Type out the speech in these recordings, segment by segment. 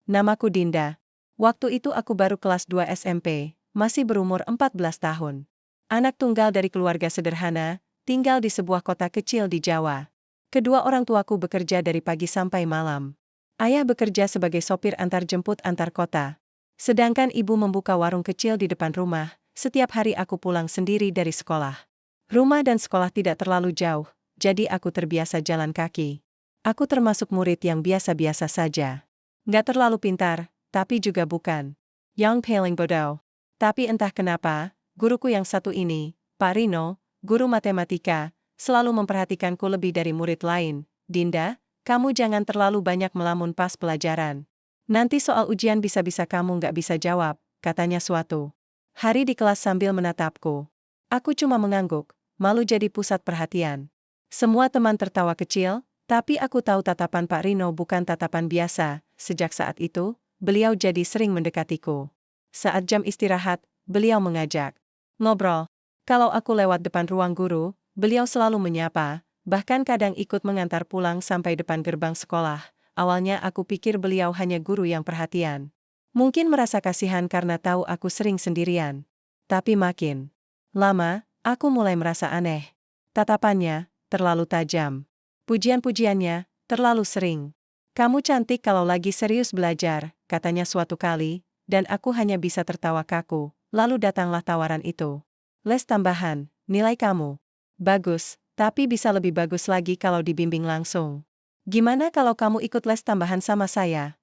Namaku Dinda. Waktu itu aku baru kelas 2 SMP, masih berumur 14 tahun. Anak tunggal dari keluarga sederhana, tinggal di sebuah kota kecil di Jawa. Kedua orang tuaku bekerja dari pagi sampai malam. Ayah bekerja sebagai sopir antar jemput antar kota. Sedangkan ibu membuka warung kecil di depan rumah. Setiap hari aku pulang sendiri dari sekolah. Rumah dan sekolah tidak terlalu jauh, jadi aku terbiasa jalan kaki. Aku termasuk murid yang biasa-biasa saja. Nggak terlalu pintar, tapi juga bukan yang paling bodoh. Tapi entah kenapa, guruku yang satu ini, Pak Rino, guru matematika, selalu memperhatikanku lebih dari murid lain. Dinda, kamu jangan terlalu banyak melamun pas pelajaran. Nanti soal ujian bisa-bisa kamu nggak bisa jawab, katanya suatu hari di kelas sambil menatapku. Aku cuma mengangguk, malu jadi pusat perhatian. Semua teman tertawa kecil, tapi aku tahu tatapan Pak Rino bukan tatapan biasa. Sejak saat itu, beliau jadi sering mendekatiku. Saat jam istirahat, beliau mengajak ngobrol. Kalau aku lewat depan ruang guru, beliau selalu menyapa, bahkan kadang ikut mengantar pulang sampai depan gerbang sekolah. Awalnya aku pikir beliau hanya guru yang perhatian. Mungkin merasa kasihan karena tahu aku sering sendirian. Tapi makin lama, aku mulai merasa aneh. Tatapannya terlalu tajam. Pujian-pujiannya terlalu sering. Kamu cantik kalau lagi serius belajar, katanya suatu kali, dan aku hanya bisa tertawa kaku. Lalu datanglah tawaran itu. Les tambahan, nilai kamu bagus, tapi bisa lebih bagus lagi kalau dibimbing langsung. Gimana kalau kamu ikut les tambahan sama saya?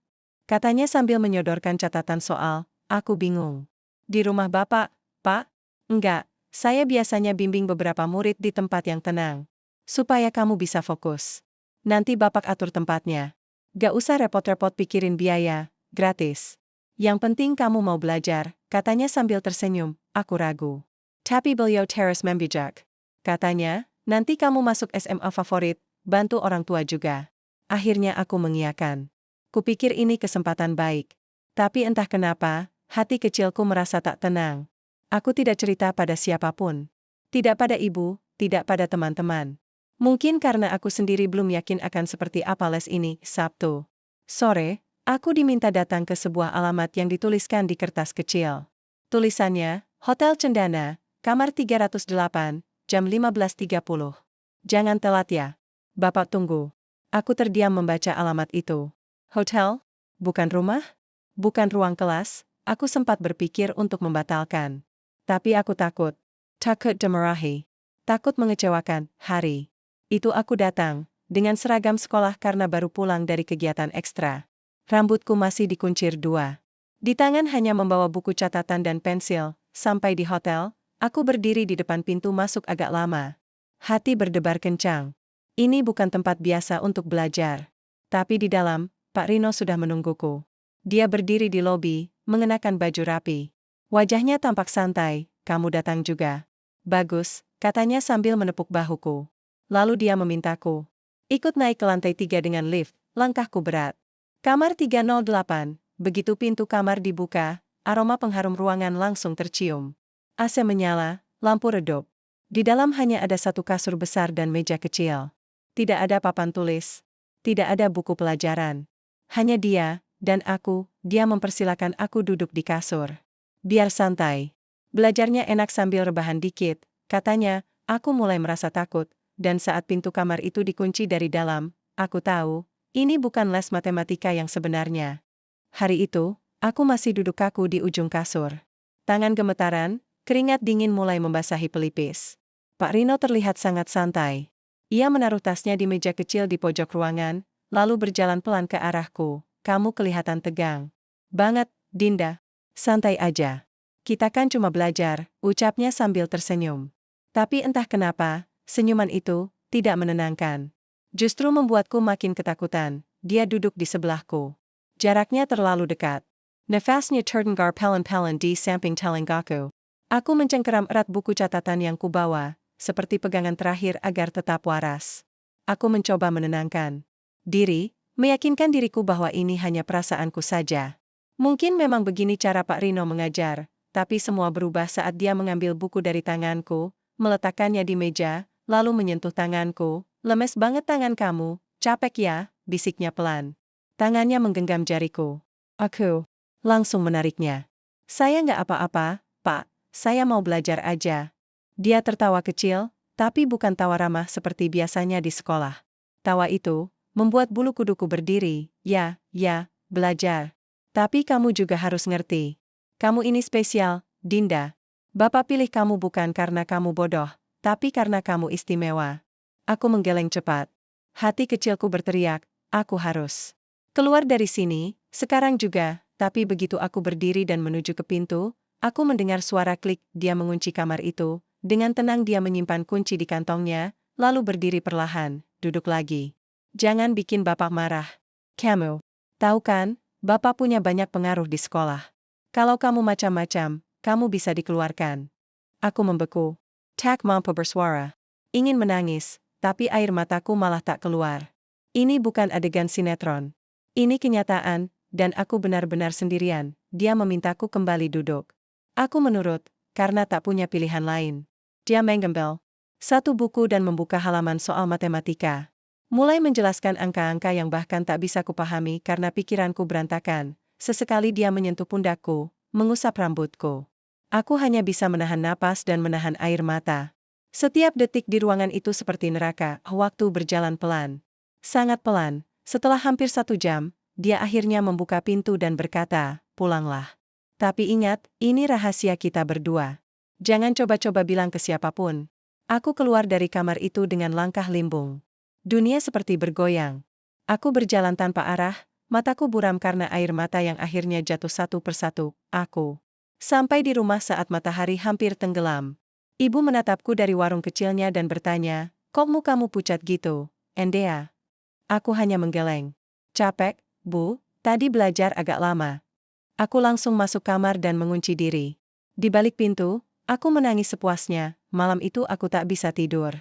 Katanya sambil menyodorkan catatan soal. Aku bingung. Di rumah Bapak, Pak? Enggak, saya biasanya bimbing beberapa murid di tempat yang tenang. Supaya kamu bisa fokus. Nanti Bapak atur tempatnya. Gak usah repot-repot pikirin biaya, gratis. Yang penting kamu mau belajar, katanya sambil tersenyum. Aku ragu. Tapi beliau terus membijak. Katanya, nanti kamu masuk SMA favorit, bantu orang tua juga. Akhirnya aku mengiyakan. Kupikir ini kesempatan baik. Tapi entah kenapa, hati kecilku merasa tak tenang. Aku tidak cerita pada siapapun. Tidak pada ibu, tidak pada teman-teman. Mungkin karena aku sendiri belum yakin akan seperti apa les ini. Sabtu sore, aku diminta datang ke sebuah alamat yang dituliskan di kertas kecil. Tulisannya, Hotel Cendana, kamar 308, jam 15.30. Jangan telat ya. Bapak tunggu. Aku terdiam membaca alamat itu. Hotel? Bukan rumah? Bukan ruang kelas? Aku sempat berpikir untuk membatalkan. Tapi aku takut. Takut dimarahi. Takut mengecewakan, Hari. Itu aku datang, dengan seragam sekolah karena baru pulang dari kegiatan ekstra. Rambutku masih dikuncir 2. Di tangan hanya membawa buku catatan dan pensil. Sampai di hotel, aku berdiri di depan pintu masuk agak lama. Hati berdebar kencang. Ini bukan tempat biasa untuk belajar. Tapi di dalam, Pak Rino sudah menungguku. Dia berdiri di lobi, mengenakan baju rapi. Wajahnya tampak santai. Kamu datang juga. Bagus, katanya sambil menepuk bahuku. Lalu dia memintaku ikut naik ke lantai 3 dengan lift. Langkahku berat. Kamar 308, begitu pintu kamar dibuka, aroma pengharum ruangan langsung tercium. AC menyala, lampu redup. Di dalam hanya ada satu kasur besar dan meja kecil. Tidak ada papan tulis. Tidak ada buku pelajaran. Hanya dia, dan aku. Dia mempersilakan aku duduk di kasur. Biar santai. Belajarnya enak sambil rebahan dikit, katanya. Aku mulai merasa takut. Dan saat pintu kamar itu dikunci dari dalam, aku tahu, ini bukan les matematika yang sebenarnya. Hari itu, aku masih duduk kaku di ujung kasur. Tangan gemetaran, keringat dingin mulai membasahi pelipis. Pak Rino terlihat sangat santai. Ia menaruh tasnya di meja kecil di pojok ruangan, lalu berjalan pelan ke arahku. Kamu kelihatan tegang banget, Dinda. Santai aja. Kita kan cuma belajar, ucapnya sambil tersenyum. Tapi entah kenapa, senyuman itu tidak menenangkan. Justru membuatku makin ketakutan. Dia duduk di sebelahku. Jaraknya terlalu dekat. Nafasnya terdengar pelan-pelan di samping telinggaku. Aku mencengkeram erat buku catatan yang kubawa, seperti pegangan terakhir agar tetap waras. Aku mencoba menenangkan diri, meyakinkan diriku bahwa ini hanya perasaanku saja. Mungkin memang begini cara Pak Rino mengajar, tapi semua berubah saat dia mengambil buku dari tanganku, meletakkannya di meja, lalu menyentuh tanganku. Lemes banget tangan kamu, capek ya, bisiknya pelan. Tangannya menggenggam jariku. Aku langsung menariknya. Saya nggak apa-apa, Pak. Saya mau belajar aja. Dia tertawa kecil, tapi bukan tawa ramah seperti biasanya di sekolah. Tawa itu membuat bulu kuduku berdiri. Ya, belajar. Tapi kamu juga harus ngerti. Kamu ini spesial, Dinda. Bapak pilih kamu bukan karena kamu bodoh, tapi karena kamu istimewa. Aku menggeleng cepat. Hati kecilku berteriak, aku harus keluar dari sini, sekarang juga. Tapi begitu aku berdiri dan menuju ke pintu, aku mendengar suara klik. Dia mengunci kamar itu. Dengan tenang dia menyimpan kunci di kantongnya, lalu berdiri perlahan, duduk lagi. Jangan bikin bapak marah. Kamu tahu kan, bapak punya banyak pengaruh di sekolah. Kalau kamu macam-macam, kamu bisa dikeluarkan. Aku membeku. Tak mampu bersuara. Ingin menangis, tapi air mataku malah tak keluar. Ini bukan adegan sinetron. Ini kenyataan, dan aku benar-benar sendirian. Dia memintaku kembali duduk. Aku menurut, karena tak punya pilihan lain. Dia menggembel satu buku dan membuka halaman soal matematika. Mulai menjelaskan angka-angka yang bahkan tak bisa kupahami karena pikiranku berantakan. Sesekali dia menyentuh pundakku, mengusap rambutku. Aku hanya bisa menahan napas dan menahan air mata. Setiap detik di ruangan itu seperti neraka, waktu berjalan pelan. Sangat pelan, setelah hampir 1 jam, dia akhirnya membuka pintu dan berkata, pulanglah. Tapi ingat, ini rahasia kita berdua. Jangan coba-coba bilang ke siapapun. Aku keluar dari kamar itu dengan langkah limbung. Dunia seperti bergoyang. Aku berjalan tanpa arah, mataku buram karena air mata yang akhirnya jatuh satu persatu. Aku sampai di rumah saat matahari hampir tenggelam. Ibu menatapku dari warung kecilnya dan bertanya, kok mukamu pucat gitu, Endea? Aku hanya menggeleng. Capek, Bu, tadi belajar agak lama. Aku langsung masuk kamar dan mengunci diri. Di balik pintu, aku menangis sepuasnya. Malam itu aku tak bisa tidur.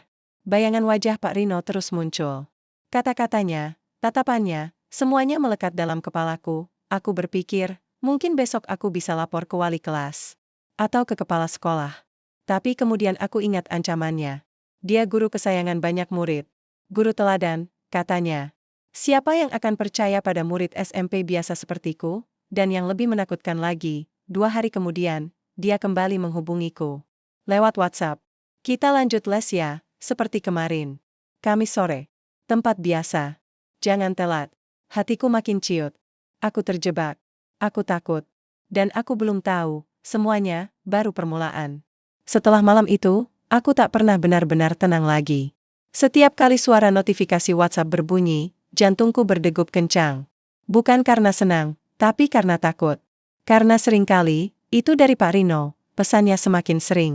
Bayangan wajah Pak Rino terus muncul. Kata-katanya, tatapannya, semuanya melekat dalam kepalaku. Aku berpikir, mungkin besok aku bisa lapor ke wali kelas. Atau ke kepala sekolah. Tapi kemudian aku ingat ancamannya. Dia guru kesayangan banyak murid. Guru teladan, katanya. Siapa yang akan percaya pada murid SMP biasa sepertiku? Dan yang lebih menakutkan lagi, 2 hari kemudian, dia kembali menghubungiku. Lewat WhatsApp. Kita lanjut les ya, seperti kemarin. Kamis sore. Tempat biasa. Jangan telat. Hatiku makin ciut. Aku terjebak. Aku takut. Dan aku belum tahu, semuanya baru permulaan. Setelah malam itu, aku tak pernah benar-benar tenang lagi. Setiap kali suara notifikasi WhatsApp berbunyi, jantungku berdegup kencang. Bukan karena senang, tapi karena takut. Karena seringkali, itu dari Pak Rino, pesannya semakin sering.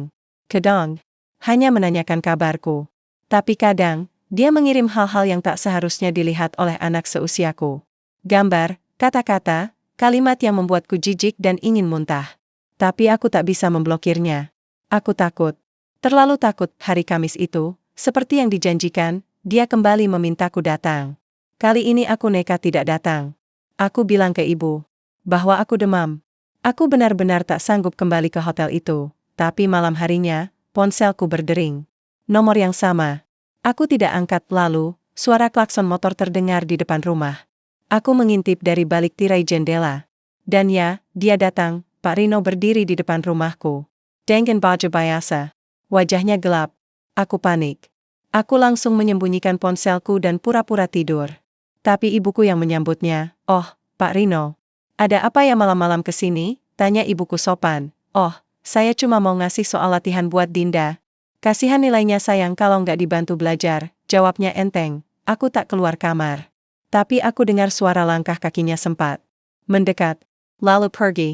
Kadang, hanya menanyakan kabarku. Tapi kadang, dia mengirim hal-hal yang tak seharusnya dilihat oleh anak seusiaku. Gambar, kata-kata, kalimat yang membuatku jijik dan ingin muntah. Tapi aku tak bisa memblokirnya. Aku takut. Terlalu takut. Hari Kamis itu, seperti yang dijanjikan, dia kembali memintaku datang. Kali ini aku nekat tidak datang. Aku bilang ke ibu bahwa aku demam. Aku benar-benar tak sanggup kembali ke hotel itu. Tapi malam harinya, ponselku berdering. Nomor yang sama. Aku tidak angkat, lalu suara klakson motor terdengar di depan rumah. Aku mengintip dari balik tirai jendela. Dan ya, dia datang. Pak Rino berdiri di depan rumahku. Dengan baju biasa. Wajahnya gelap. Aku panik. Aku langsung menyembunyikan ponselku dan pura-pura tidur. Tapi ibuku yang menyambutnya. Oh, Pak Rino. Ada apa ya malam-malam kesini? Tanya ibuku sopan. Oh, saya cuma mau ngasih soal latihan buat Dinda. Kasihan nilainya sayang kalau nggak dibantu belajar. Jawabnya enteng. Aku tak keluar kamar. Tapi aku dengar suara langkah kakinya sempat mendekat. Lalu pergi.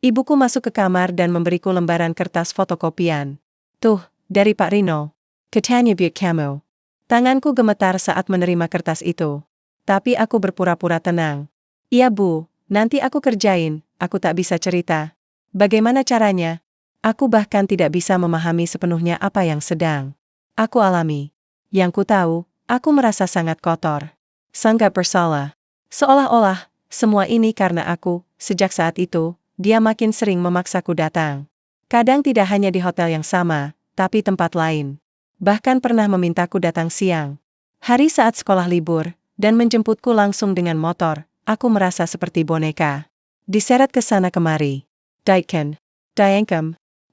Ibuku masuk ke kamar dan memberiku lembaran kertas fotokopian. Tuh, dari Pak Rino. Katanya buat kamu. Tanganku gemetar saat menerima kertas itu. Tapi aku berpura-pura tenang. Iya Bu, nanti aku kerjain. Aku tak bisa cerita. Bagaimana caranya? Aku bahkan tidak bisa memahami sepenuhnya apa yang sedang aku alami. Yang ku tahu, aku merasa sangat kotor. Sangat bersalah. Seolah-olah, semua ini karena aku. Sejak saat itu, dia makin sering memaksaku datang. Kadang tidak hanya di hotel yang sama, tapi tempat lain. Bahkan pernah memintaku datang siang. Hari saat sekolah libur, dan menjemputku langsung dengan motor. Aku merasa seperti boneka. Diseret ke sana kemari. Daengkem.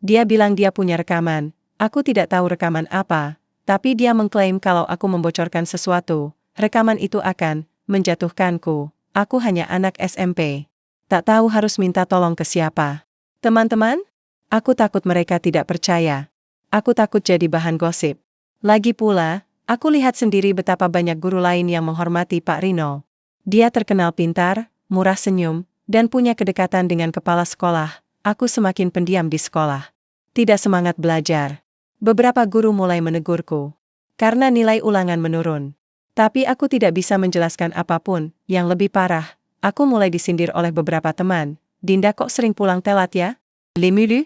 Dia bilang dia punya rekaman. Aku tidak tahu rekaman apa, tapi dia mengklaim kalau aku membocorkan sesuatu, rekaman itu akan menjatuhkanku. Aku hanya anak SMP. Tak tahu harus minta tolong ke siapa. Teman-teman? Aku takut mereka tidak percaya. Aku takut jadi bahan gosip. Lagi pula, aku lihat sendiri betapa banyak guru lain yang menghormati Pak Rino. Dia terkenal pintar, murah senyum, dan punya kedekatan dengan kepala sekolah. Aku semakin pendiam di sekolah. Tidak semangat belajar. Beberapa guru mulai menegurku. Karena nilai ulangan menurun. Tapi aku tidak bisa menjelaskan apapun. Yang lebih parah, aku mulai disindir oleh beberapa teman. Dinda kok sering pulang telat ya? Limulu?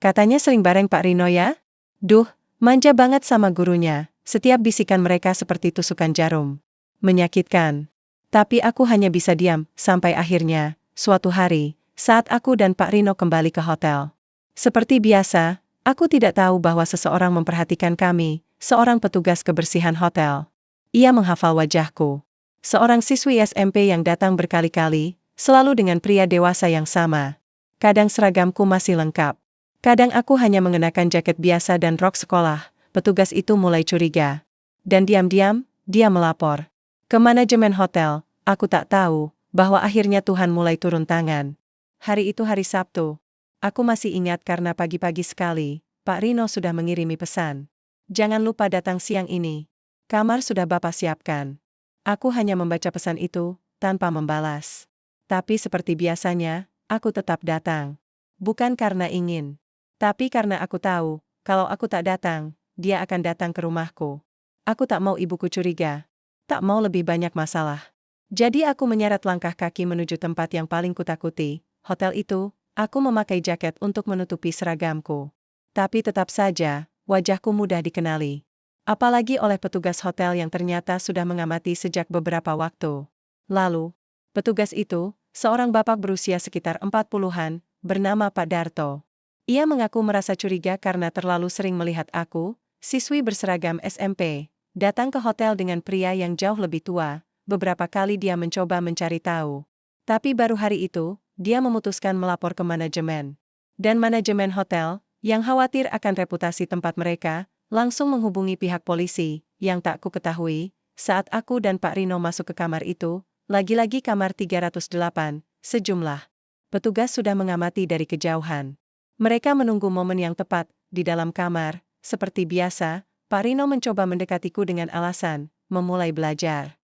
Katanya sering bareng Pak Rino ya? Duh, manja banget sama gurunya. Setiap bisikan mereka seperti tusukan jarum. Menyakitkan. Tapi aku hanya bisa diam, sampai akhirnya, suatu hari, saat aku dan Pak Rino kembali ke hotel. Seperti biasa, aku tidak tahu bahwa seseorang memperhatikan kami, seorang petugas kebersihan hotel. Ia menghafal wajahku. Seorang siswi SMP yang datang berkali-kali, selalu dengan pria dewasa yang sama. Kadang seragamku masih lengkap. Kadang aku hanya mengenakan jaket biasa dan rok sekolah. Petugas itu mulai curiga. Dan diam-diam, dia melapor ke manajemen hotel. Aku tak tahu bahwa akhirnya Tuhan mulai turun tangan. Hari itu hari Sabtu. Aku masih ingat karena pagi-pagi sekali, Pak Rino sudah mengirimi pesan. Jangan lupa datang siang ini. Kamar sudah Bapak siapkan. Aku hanya membaca pesan itu, tanpa membalas. Tapi seperti biasanya, aku tetap datang. Bukan karena ingin. Tapi karena aku tahu, kalau aku tak datang, dia akan datang ke rumahku. Aku tak mau ibuku curiga. Tak mau lebih banyak masalah. Jadi aku menyeret langkah kaki menuju tempat yang paling kutakuti, hotel itu. Aku memakai jaket untuk menutupi seragamku. Tapi tetap saja, wajahku mudah dikenali. Apalagi oleh petugas hotel yang ternyata sudah mengamati sejak beberapa waktu lalu. Petugas itu, seorang bapak berusia sekitar 40-an, bernama Pak Darto. Ia mengaku merasa curiga karena terlalu sering melihat aku, siswi berseragam SMP, datang ke hotel dengan pria yang jauh lebih tua. Beberapa kali dia mencoba mencari tahu. Tapi baru hari itu, dia memutuskan melapor ke manajemen. Dan manajemen hotel, yang khawatir akan reputasi tempat mereka, langsung menghubungi pihak polisi, yang tak ku ketahui, saat aku dan Pak Rino masuk ke kamar itu, lagi-lagi kamar 308, sejumlah petugas sudah mengamati dari kejauhan. Mereka menunggu momen yang tepat, di dalam kamar, seperti biasa, Pak Rino mencoba mendekatiku dengan alasan, memulai belajar.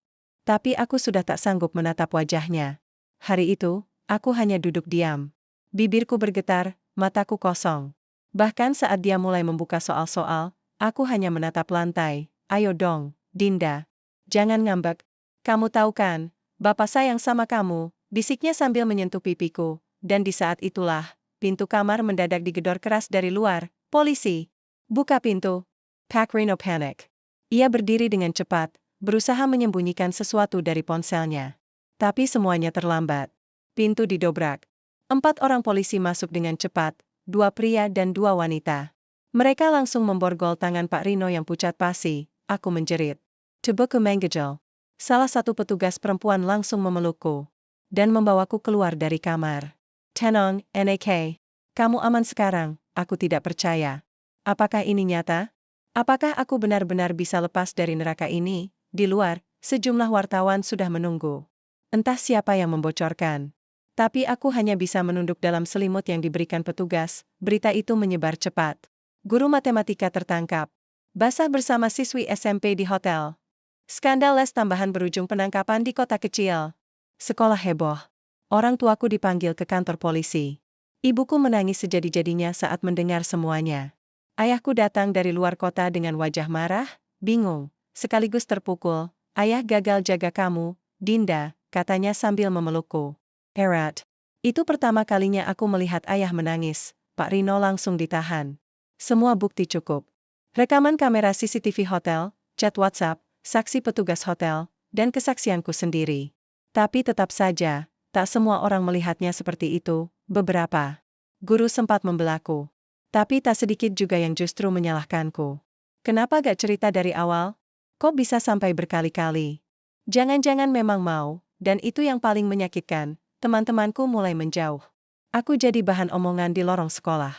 Tapi aku sudah tak sanggup menatap wajahnya. Hari itu, aku hanya duduk diam. Bibirku bergetar, mataku kosong. Bahkan saat dia mulai membuka soal-soal, aku hanya menatap lantai. Ayo dong, Dinda. Jangan ngambek. Kamu tahu kan, Bapak sayang sama kamu, bisiknya sambil menyentuh pipiku. Dan di saat itulah, pintu kamar mendadak digedor keras dari luar. Polisi. Buka pintu. Pak Rino panik. Ia berdiri dengan cepat, berusaha menyembunyikan sesuatu dari ponselnya. Tapi semuanya terlambat. Pintu didobrak. 4 orang polisi masuk dengan cepat, 2 pria dan 2 wanita. Mereka langsung memborgol tangan Pak Rino yang pucat pasi. Aku menjerit. Tubuhku menggejol. Salah satu petugas perempuan langsung memelukku dan membawaku keluar dari kamar. Tenang, NAK. Kamu aman sekarang, aku tidak percaya. Apakah ini nyata? Apakah aku benar-benar bisa lepas dari neraka ini? Di luar, sejumlah wartawan sudah menunggu. Entah siapa yang membocorkan. Tapi aku hanya bisa menunduk dalam selimut yang diberikan petugas. Berita itu menyebar cepat. Guru matematika tertangkap. Basah bersama siswi SMP di hotel. Skandal les tambahan berujung penangkapan di kota kecil. Sekolah heboh. Orang tuaku dipanggil ke kantor polisi. Ibuku menangis sejadi-jadinya saat mendengar semuanya. Ayahku datang dari luar kota dengan wajah marah, bingung, sekaligus terpukul. Ayah gagal jaga kamu, Dinda, katanya sambil memelukku. Erat. Itu pertama kalinya aku melihat ayah menangis. Pak Rino langsung ditahan. Semua bukti cukup. Rekaman kamera CCTV hotel, chat WhatsApp, saksi petugas hotel, dan kesaksianku sendiri. Tapi tetap saja, tak semua orang melihatnya seperti itu. Beberapa guru sempat membelaku. Tapi tak sedikit juga yang justru menyalahkanku. Kenapa gak cerita dari awal? Kok bisa sampai berkali-kali? Jangan-jangan memang mau, dan itu yang paling menyakitkan, teman-temanku mulai menjauh. Aku jadi bahan omongan di lorong sekolah.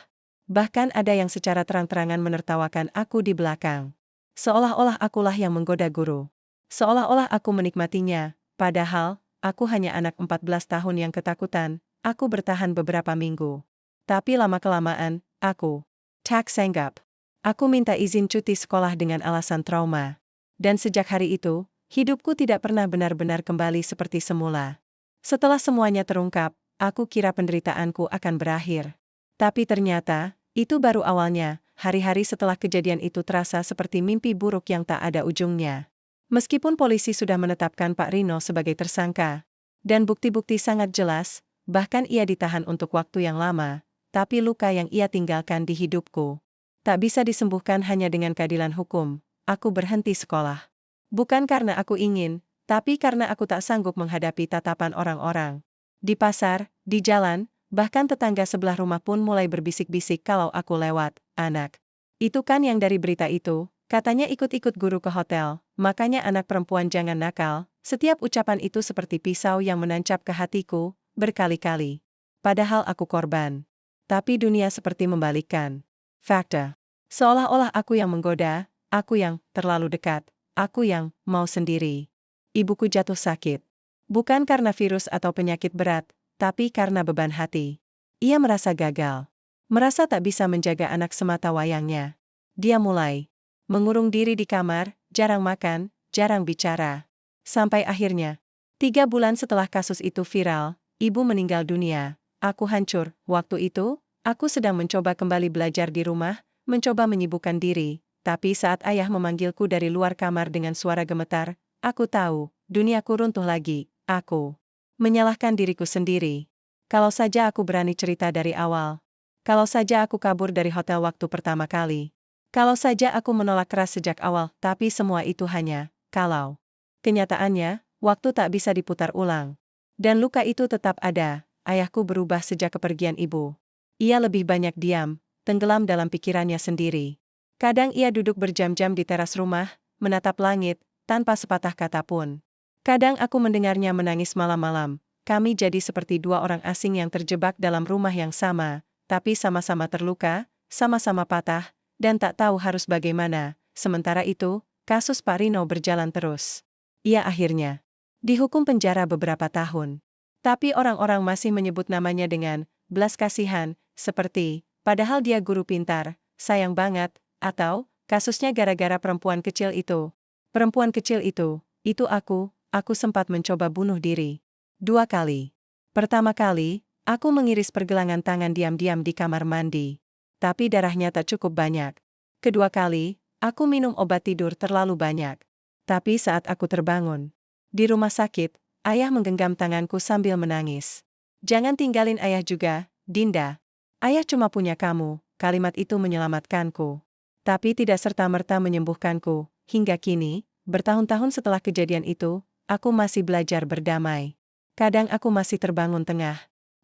Bahkan ada yang secara terang-terangan menertawakan aku di belakang. Seolah-olah akulah yang menggoda guru. Seolah-olah aku menikmatinya, padahal aku hanya anak 14 tahun yang ketakutan. Aku bertahan beberapa minggu. Tapi lama-kelamaan, aku tak sanggup. Aku minta izin cuti sekolah dengan alasan trauma. Dan sejak hari itu, hidupku tidak pernah benar-benar kembali seperti semula. Setelah semuanya terungkap, aku kira penderitaanku akan berakhir. Tapi ternyata, itu baru awalnya. Hari-hari setelah kejadian itu terasa seperti mimpi buruk yang tak ada ujungnya. Meskipun polisi sudah menetapkan Pak Rino sebagai tersangka, dan bukti-bukti sangat jelas, bahkan ia ditahan untuk waktu yang lama, tapi luka yang ia tinggalkan di hidupku tak bisa disembuhkan hanya dengan keadilan hukum. Aku berhenti sekolah. Bukan karena aku ingin, tapi karena aku tak sanggup menghadapi tatapan orang-orang. Di pasar, di jalan, bahkan tetangga sebelah rumah pun mulai berbisik-bisik kalau aku lewat. Anak. Itu kan yang dari berita itu, katanya ikut-ikut guru ke hotel, makanya anak perempuan jangan nakal. Setiap ucapan itu seperti pisau yang menancap ke hatiku, berkali-kali. Padahal aku korban. Tapi dunia seperti membalikkan fakta. Seolah-olah aku yang menggoda, aku yang terlalu dekat, aku yang mau sendiri. Ibuku jatuh sakit. Bukan karena virus atau penyakit berat, tapi karena beban hati. Ia merasa gagal. Merasa tak bisa menjaga anak semata wayangnya. Dia mulai mengurung diri di kamar, jarang makan, jarang bicara. Sampai akhirnya, 3 bulan setelah kasus itu viral, ibu meninggal dunia. Aku hancur. Waktu itu, aku sedang mencoba kembali belajar di rumah, mencoba menyibukkan diri, tapi saat ayah memanggilku dari luar kamar dengan suara gemetar, aku tahu, duniaku runtuh lagi. Aku menyalahkan diriku sendiri. Kalau saja aku berani cerita dari awal. Kalau saja aku kabur dari hotel waktu pertama kali. Kalau saja aku menolak keras sejak awal, tapi semua itu hanya kalau. Kenyataannya, waktu tak bisa diputar ulang. Dan luka itu tetap ada. Ayahku berubah sejak kepergian ibu. Ia lebih banyak diam, tenggelam dalam pikirannya sendiri. Kadang ia duduk berjam-jam di teras rumah, menatap langit, tanpa sepatah kata pun. Kadang aku mendengarnya menangis malam-malam. Kami jadi seperti 2 orang asing yang terjebak dalam rumah yang sama, tapi sama-sama terluka, sama-sama patah, dan tak tahu harus bagaimana. Sementara itu, kasus Pak Rino berjalan terus. Ia akhirnya dihukum penjara beberapa tahun. Tapi orang-orang masih menyebut namanya dengan belas kasihan, seperti padahal dia guru pintar, sayang banget, atau kasusnya gara-gara perempuan kecil itu. Perempuan kecil itu aku sempat mencoba bunuh diri. 2 kali. Pertama kali, aku mengiris pergelangan tangan diam-diam di kamar mandi. Tapi darahnya tak cukup banyak. Kedua kali, aku minum obat tidur terlalu banyak. Tapi saat aku terbangun di rumah sakit, ayah menggenggam tanganku sambil menangis. Jangan tinggalin ayah juga, Dinda. Ayah cuma punya kamu, kalimat itu menyelamatkanku. Tapi tidak serta-merta menyembuhkanku. Hingga kini, bertahun-tahun setelah kejadian itu, aku masih belajar berdamai. Kadang aku masih terbangun tengah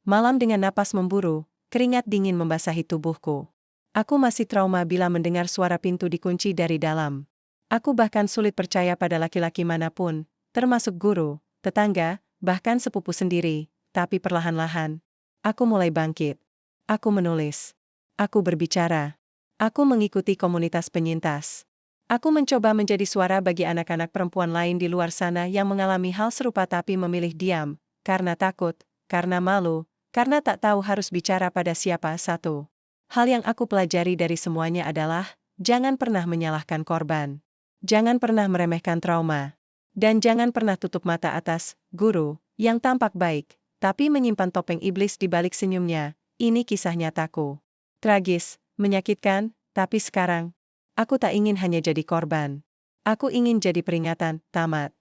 malam dengan napas memburu, keringat dingin membasahi tubuhku. Aku masih trauma bila mendengar suara pintu dikunci dari dalam. Aku bahkan sulit percaya pada laki-laki manapun, termasuk guru, tetangga, bahkan sepupu sendiri. Tapi perlahan-lahan, aku mulai bangkit. Aku menulis. Aku berbicara. Aku mengikuti komunitas penyintas. Aku mencoba menjadi suara bagi anak-anak perempuan lain di luar sana yang mengalami hal serupa tapi memilih diam, karena takut, karena malu, karena tak tahu harus bicara pada siapa. Satu hal yang aku pelajari dari semuanya adalah, jangan pernah menyalahkan korban. Jangan pernah meremehkan trauma. Dan jangan pernah tutup mata atas guru yang tampak baik, tapi menyimpan topeng iblis di balik senyumnya. Ini kisah nyataku. Tragis, menyakitkan, tapi sekarang, aku tak ingin hanya jadi korban. Aku ingin jadi peringatan. Tamat.